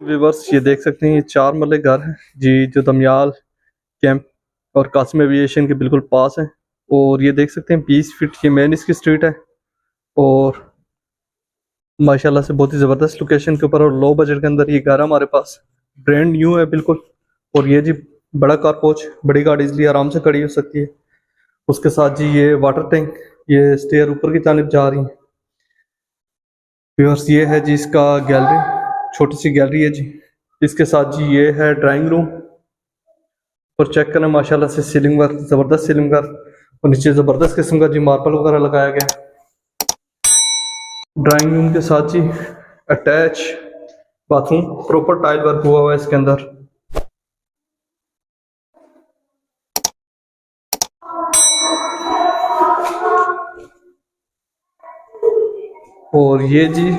Viewers ये देख सकते हैं, ये 4 मरले घर है जी, जो दमयाल कैंप और कासिम एविएशन के बिल्कुल पास है। और ये देख सकते हैं 20 फीट ये मेन इसकी स्ट्रीट है और माशाल्लाह से बहुत ही ज़बरदस्त लोकेशन के ऊपर और लो बजट के अंदर ये घर हमारे पास ब्रांड न्यू है बिल्कुल। और ये जी बड़ा कार पोच, बड़ी गाड़ी इसलिए आराम से खड़ी हो सकती है। उसके साथ जी ये वाटर टैंक, ये स्टेयर ऊपर की जानिब जा रही है। व्यूअर्स ये है जी इसका गैलरी, छोटी सी गैलरी है जी। इसके साथ जी ये है ड्राइंग रूम और चेक करें माशाल्लाह से सीलिंग वर्क, ज़बरदस्त सीलिंग वर्क और नीचे ज़बरदस्त किस्म का जी मार्बल वगैरह लगाया गया। ड्राइंग रूम के साथ जी attach bathroom, proper tile work हुआ हुआ है इसके अंदर। और ये जी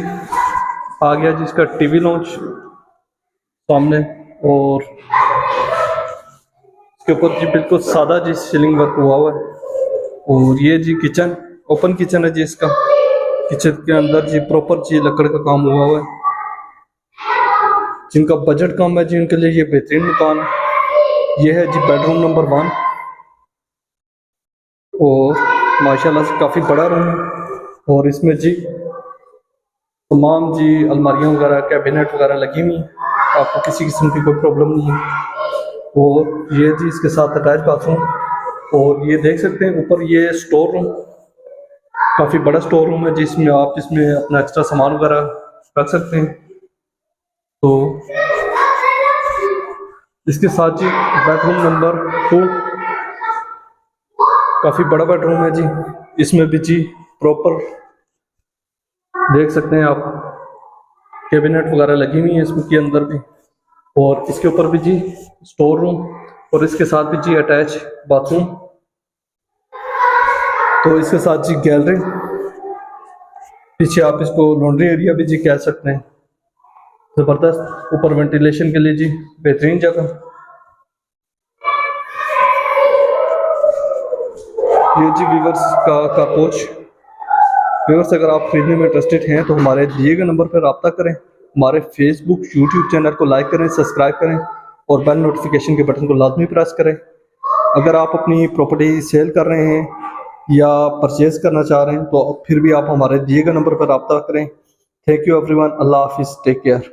आ गया जी इसका टीवी लॉन्च सामने और इसके ऊपर जी बिल्कुल सादा जी सीलिंग वर्क हुआ हुआ है। और ये जी किचन, ओपन किचन है जी इसका। किचन के अंदर जी प्रॉपर जी लकड़ का काम हुआ हुआ है। जिनका बजट कम है जी उनके लिए ये बेहतरीन मकान है। ये है जी बेडरूम नंबर 1 और माशाल्लाह से काफ़ी बड़ा रूम है। और इसमें जी तमाम जी अलमारियाँ वगैरह, कैबिनेट वगैरह लगी हुई हैं, आपको किसी किस्म की कोई प्रॉब्लम नहीं है। और ये जी इसके साथ अटैच बाथरूम। और ये देख सकते हैं ऊपर ये स्टोर रूम, काफ़ी बड़ा स्टोर रूम है जिसमें आप इसमें अपना एक्स्ट्रा सामान वगैरह रख सकते हैं। तो इसके साथ जी बेडरूम नंबर 2, काफ़ी बड़ा बेडरूम है जी। इसमें भी जी प्रॉपर देख सकते हैं आप कैबिनेट वगैरह लगी हुई है इसमें के अंदर भी। और इसके ऊपर भी जी स्टोर रूम और इसके साथ भी जी अटैच बाथरूम। तो इसके साथ जी गैलरी, पीछे आप इसको लॉन्ड्री एरिया भी जी कह सकते हैं। ज़बरदस्त, ऊपर वेंटिलेशन के लिए जी बेहतरीन जगह। ये जी व्यूवर्स का पोच। व्यूवर्स अगर आप खरीदने में इंटरेस्टेड हैं तो हमारे दिए गए नंबर पर रब्ता करें। हमारे फेसबुक यूट्यूब चैनल को लाइक करें, सब्सक्राइब करें और बेल नोटिफिकेशन के बटन को लाजमी प्रेस करें। अगर आप अपनी प्रॉपर्टी सेल कर रहे हैं या परचेज करना चाह रहे हैं तो फिर भी आप हमारे दिए गए नंबर पर रब्ता करें। थैंक यू एवरीवन, अल्लाह हाफिज़, टेक केयर।